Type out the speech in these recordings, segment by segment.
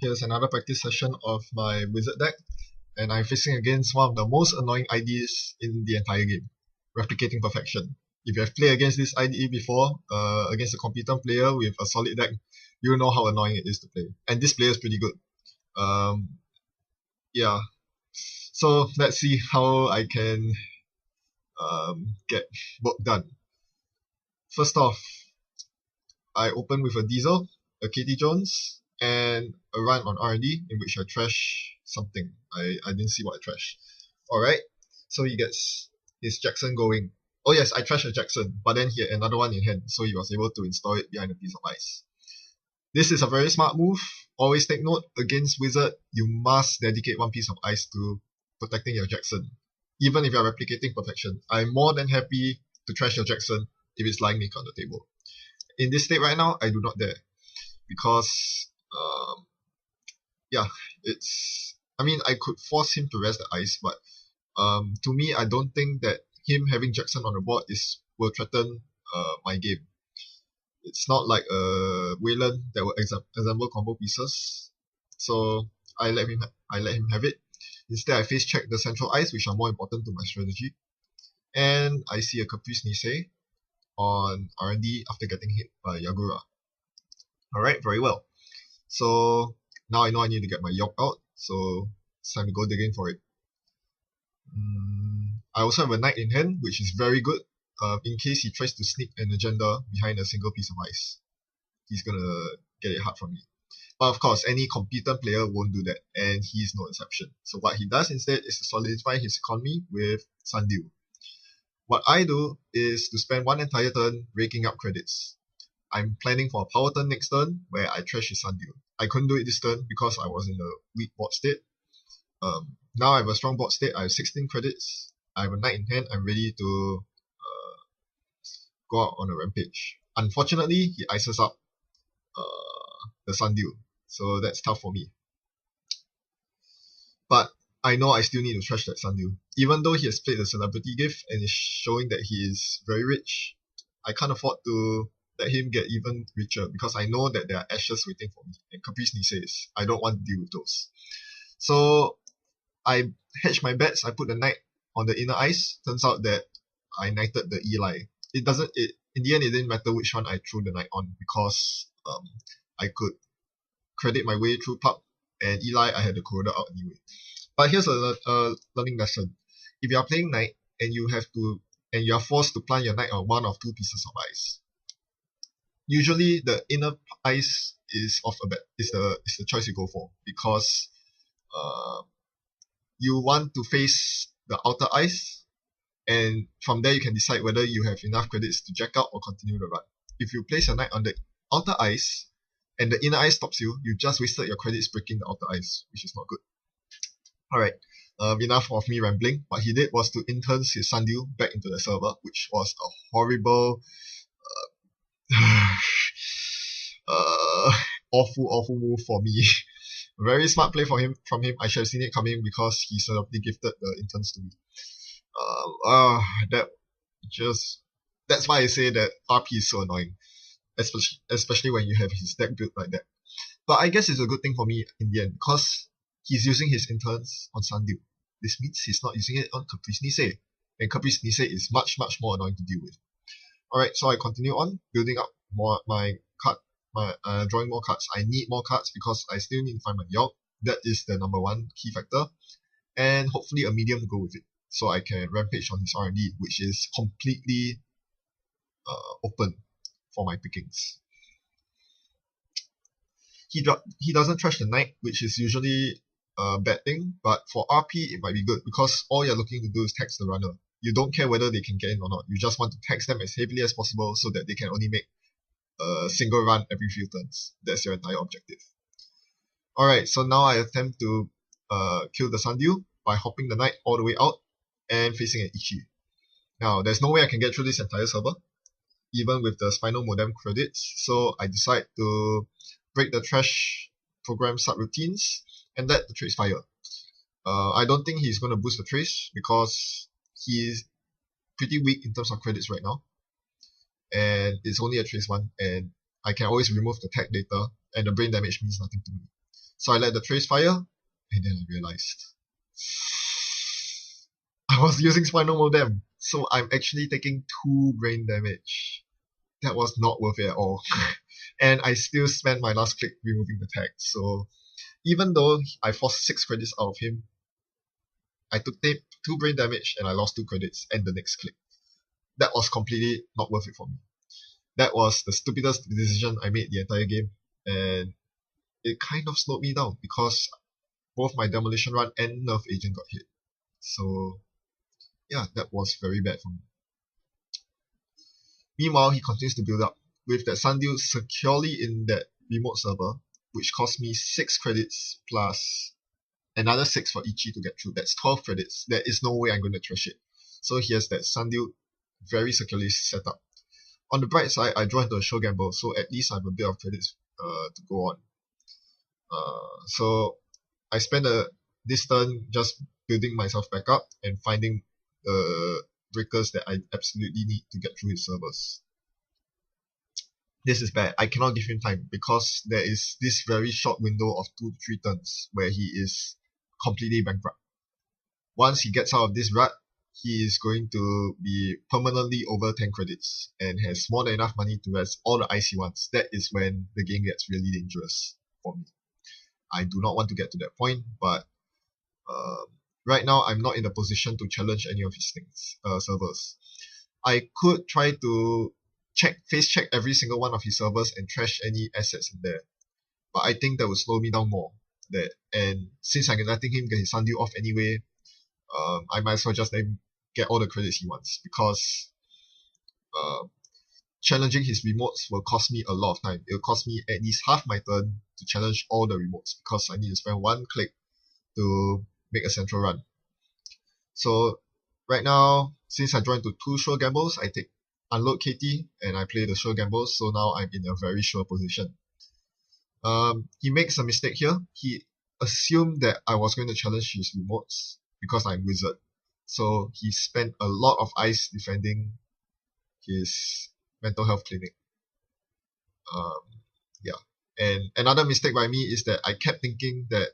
Here's another practice session of my Whizzard deck, and I'm facing against one of the most annoying IDs in the entire game, Replicating Perfection. If you have played against this IDE before, against a competent player with a solid deck, you know how annoying it is to play. And this player is pretty good. Yeah. So let's see how I can get work done. First off, I open with a Diesel, a Katie Jones, and a run on R&D in which I trash something. I didn't see what I trashed. Alright, so he gets his Jackson going. Oh yes, I trashed a Jackson, but then he had another one in hand, so he was able to install it behind a piece of ice. This is a very smart move. Always take note, against Whizzard, you must dedicate one piece of ice to protecting your Jackson. Even if you are replicating Perfection, I'm more than happy to trash your Jackson if it's lying naked on the table. In this state right now, I do not dare. Because, yeah, I mean, I could force him to rest the ice, but to me, I don't think that him having Jackson on the board will threaten my game. It's not like a Wayland that will assemble combo pieces. So I let him have it. Instead, I face check the central ice, which are more important to my strategy. And I see a Caprice Nisei on R&D after getting hit by Yagura. Alright, very well. So now I know I need to get my York out, so it's time to go digging for it. I also have a Knight in hand, which is very good. In case he tries to sneak an agenda behind a single piece of ice, he's gonna get it hard from me. But of course, any competent player won't do that, and he's no exception. So what he does instead is to solidify his economy with Sundew. What I do is to spend one entire turn raking up credits. I'm planning for a power turn next turn where I trash his Sundew. I couldn't do it this turn because I was in a weak board state. Now I have a strong board state. I have 16 credits. I have a Knight in hand. I'm ready to go out on a rampage. Unfortunately, he ices up the Sundew, so that's tough for me. But I know I still need to trash that Sundew. Even though he has played the Celebrity Gift and is showing that he is very rich, I can't afford to let him get even richer because I know that there are ashes waiting for me, and Caprice Niseis. I don't want to deal with those. So I hedge my bets. I put the Knight on the inner ice. Turns out that I knighted the Eli. In the end, it didn't matter which one I threw the Knight on because I could credit my way through pub, and Eli I had the corridor out anyway. But here's a learning lesson. If you are playing Knight and you are forced to plant your Knight on one of two pieces of ice, usually the inner ice is the choice you go for because you want to face the outer ice, and from there you can decide whether you have enough credits to jack out or continue the run. If you place your Knight on the outer ice and the inner ice stops you, you just wasted your credits breaking the outer ice, which is not good. Alright, enough of me rambling. What he did was to intern his Sundew back into the server, which was a horrible, awful move for me. Very smart play from him. I should have seen it coming because he sort gifted the interns to me. That's why I say that RP is so annoying, especially when you have his deck built like that. But I guess it's a good thing for me in the end because he's using his interns on Sundew. This means he's not using it on Caprice Nisei, and Caprice Nisei is much more annoying to deal with. Alright, so I continue on building up drawing more cards. I need more cards because I still need to find my York. That is the number one key factor, and hopefully a medium to go with it, so I can rampage on his R&D, which is completely open for my pickings. He doesn't trash the Knight, which is usually a bad thing, but for RP it might be good because all you're looking to do is tax the runner. You don't care whether they can get in or not. You just want to tax them as heavily as possible so that they can only make a single run every few turns. That's your entire objective. Alright, so now I attempt to kill the Sundew by hopping the Knight all the way out and facing an Ichi. Now, there's no way I can get through this entire server, even with the Spinal Modem credits, so I decide to break the trash program subroutines and let the trace fire. I don't think he's going to boost the trace because he's pretty weak in terms of credits right now, and it's only a trace one, and I can always remove the tag data, and the brain damage means nothing to me. So I let the trace fire, and then I realized I was using spinal modem, so I'm actually taking 2 brain damage. That was not worth it at all. And I still spent my last click removing the tag, so even though I forced 6 credits out of him, I took 2 brain damage and I lost 2 credits and the next click. That was completely not worth it for me. That was the stupidest decision I made the entire game, and it kind of slowed me down because both my demolition run and nerf agent got hit. So yeah, that was very bad for me. Meanwhile, he continues to build up with that Sundew securely in that remote server, which cost me 6 credits plus another 6 for Ichi to get through. That's 12 credits. There is no way I'm going to trash it. So he has that Sundew very securely set up. On the bright side, I draw into a show gamble, so at least I have a bit of credits to go on. So I spent this turn just building myself back up and finding the breakers that I absolutely need to get through his servers. This is bad. I cannot give him time because there is this very short window of 2 to 3 turns where he is completely bankrupt. Once he gets out of this rut, he is going to be permanently over 10 credits and has more than enough money to rest all the icy ones. That is when the game gets really dangerous for me. I do not want to get to that point, but right now I'm not in a position to challenge any of his servers. I could try to face check every single one of his servers and trash any assets in there, but I think that would slow me down more. And since I'm letting him get his Sundew off anyway, I might as well just let him get all the credits he wants, because challenging his remotes will cost me a lot of time. It will cost me at least half my turn to challenge all the remotes, because I need to spend 1 click to make a central run. So right now, since I joined to 2 sure gambles, I take unload KT and I play the sure gambles, so now I'm in a very sure position. He makes a mistake here. He assumed that I was going to challenge his remotes because I'm Whizzard. So he spent a lot of ice defending his mental health clinic. Yeah. And another mistake by me is that I kept thinking that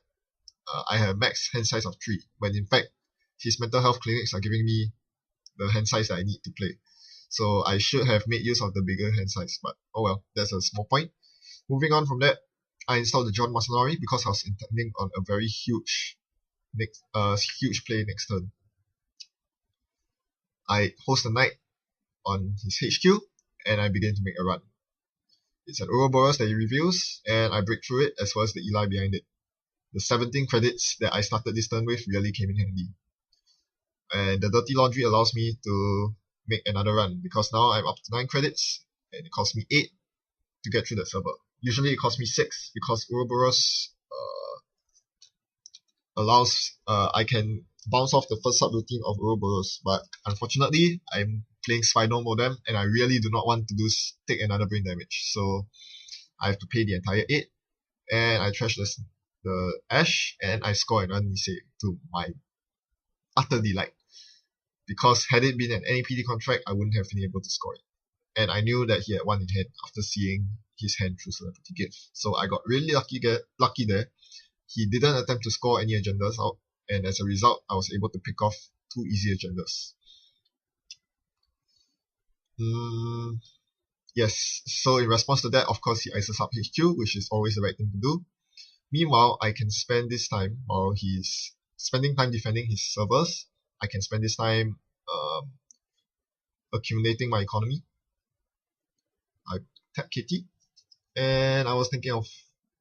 I have max hand size of 3, when in fact his mental health clinics are giving me the hand size that I need to play. So I should have made use of the bigger hand size, but oh well, that's a small point. Moving on from that, I installed the John Masanori because I was intending on a very huge play next turn. I host a knight on his HQ, and I begin to make a run. It's an Ouroboros that he reveals, and I break through it as well as the Eli behind it. The 17 credits that I started this turn with really came in handy. And the Dirty Laundry allows me to make another run, because now I'm up to 9 credits, and it costs me 8 to get through that server. Usually it costs me 6, because Ouroboros allows I can bounce off the first subroutine of Ouroboros, but unfortunately I'm playing Spinal Modem and I really do not want to take another brain damage, so I have to pay the entire 8, and I trash the Ash and I score an Unisave to my utter delight, because had it been an NAPD contract I wouldn't have been able to score it, and I knew that he had 1 in hand after seeing his hand through Celebrity Gift, so I got really lucky there. He didn't attempt to score any agendas out, and as a result, I was able to pick off 2 easy agendas. Yes, so in response to that, of course, he ices up HQ, which is always the right thing to do. Meanwhile, I can spend this time, while he's spending time defending his servers, I can spend this time accumulating my economy. I tap KT, and I was thinking of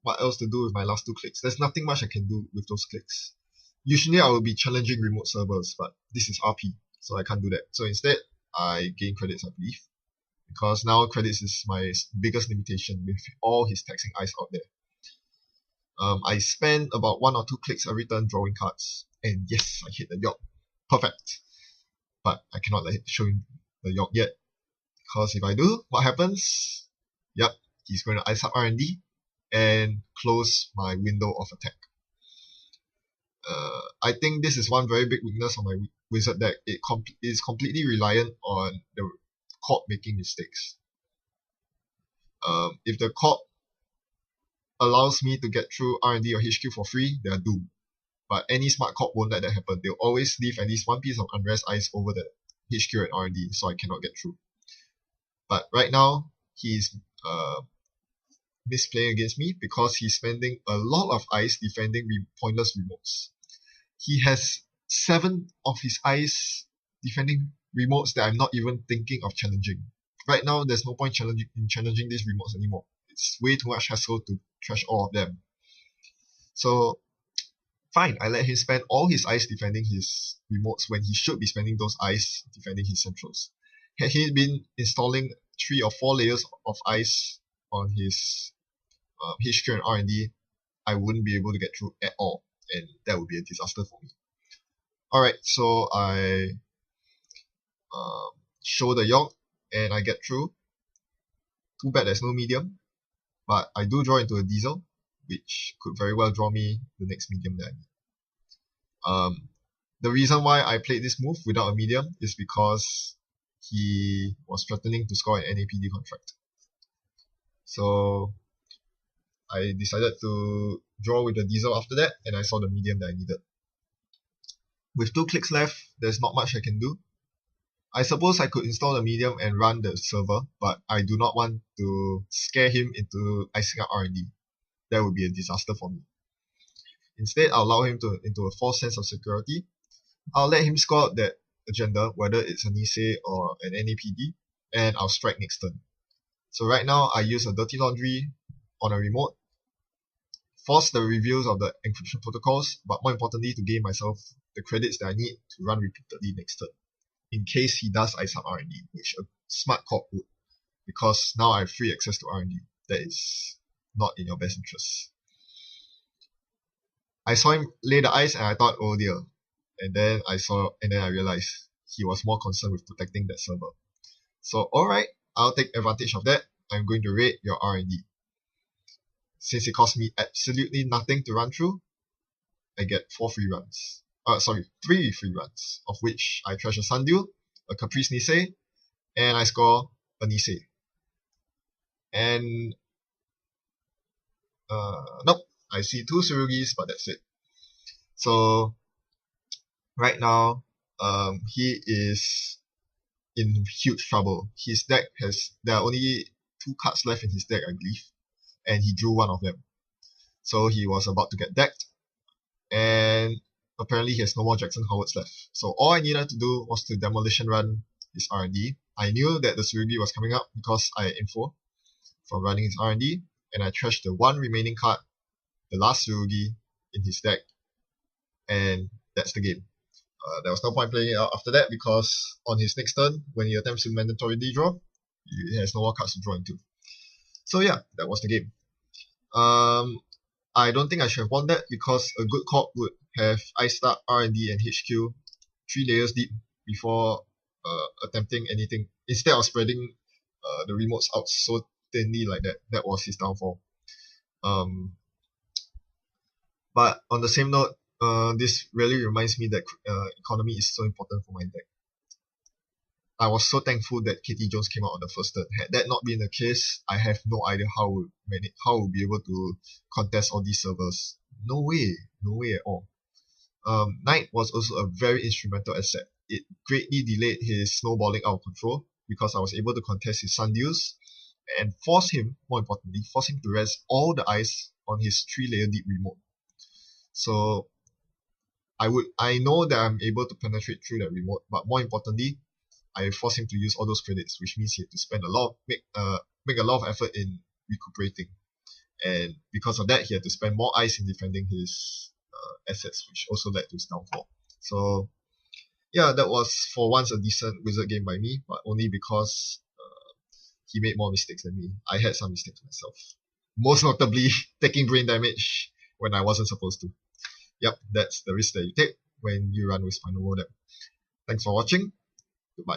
what else to do with my last 2 clicks. There's nothing much I can do with those clicks. Usually I will be challenging remote servers, but this is RP, so I can't do that. So instead, I gain credits, I believe, because now credits is my biggest limitation with all his taxing eyes out there. I spend about 1 or 2 clicks every turn drawing cards, and yes, I hit the York. Perfect. But I cannot let him show him the York yet, because if I do, what happens? Yep, he's going to ice up R&D and close my window of attack. I think this is one very big weakness of my Whizzard deck. It is completely reliant on the court making mistakes. If the corp allows me to get through R&D or HQ for free, they are doomed. But any smart corp won't let that happen. They'll always leave at least one piece of unrest ice over the HQ and R&D, so I cannot get through. But right now, he's misplaying against me because he's spending a lot of ice defending pointless remotes. He has 7 of his ice defending remotes that I'm not even thinking of challenging. Right now, there's no point challenging these remotes anymore. It's way too much hassle to trash all of them. So, fine, I let him spend all his ice defending his remotes when he should be spending those ice defending his centrals. Had he been installing 3 or 4 layers of ice on his HQ and R&D, I wouldn't be able to get through at all, and that would be a disaster for me. Alright, so I show the York, and I get through. Too bad there's no medium, but I do draw into a diesel, which could very well draw me the next medium that I need. The reason why I played this move without a medium is because he was threatening to score an NAPD contract. So I decided to draw with the diesel after that, and I saw the medium that I needed. With 2 clicks left, there's not much I can do. I suppose I could install the medium and run the server, but I do not want to scare him into icing up R&D. That would be a disaster for me. Instead, I'll allow him into a false sense of security. I'll let him score out that agenda, whether it's a Nisei or an NAPD, and I'll strike next turn. So right now, I use a Dirty Laundry on a remote, force the reviews of the encryption protocols, but more importantly, to gain myself the credits that I need to run repeatedly next turn, in case he does ice up R&D, which a smart corp would, because now I have free access to R&D. That is not in your best interest. I saw him lay the ice and I thought, oh dear. And then I realized he was more concerned with protecting that server. So alright, I'll take advantage of that. I'm going to raid your R&D. Since it cost me absolutely nothing to run through, I get 4 free runs. 3 free runs, of which I trash a Sundew, a Caprice Nisei, and I score a Nisei. And nope, I see 2 Surugis, but that's it. So right now, he is in huge trouble. His deck there are only 2 cards left in his deck, I believe, and he drew 1 of them. So he was about to get decked, and apparently he has no more Jackson Howards left. So all I needed to do was to demolition run his R&D. I knew that the Surugi was coming up because I had info from running his R&D, and I trashed the 1 remaining card, the last Surugi, in his deck, and that's the game. There was no point playing it out after that because on his next turn, when he attempts to mandatory draw, he has no more cards to draw into. So yeah, that was the game. I don't think I should have won that because a good corp would have iced up R&D and HQ 3 layers deep before attempting anything, instead of spreading the remotes out so thinly like that. That was his downfall. But on the same note, this really reminds me that economy is so important for my deck. I was so thankful that KT Jones came out on the first turn. Had that not been the case, I have no idea how we'll be able to contest all these servers. No way at all. Knight was also a very instrumental asset. It greatly delayed his snowballing out of control because I was able to contest his Sundews and force him to res all the ice on his 3-layer deep remote. So I know that I'm able to penetrate through that remote, but more importantly, I forced him to use all those credits, which means he had to spend make a lot of effort in recuperating, and because of that, he had to spend more ice in defending his assets, which also led to his downfall. So yeah, that was for once a decent Whizzard game by me, but only because he made more mistakes than me. I had some mistakes myself, most notably taking brain damage when I wasn't supposed to. Yep, that's the risk that you take when you run with Final Modem. Thanks for watching. Goodbye.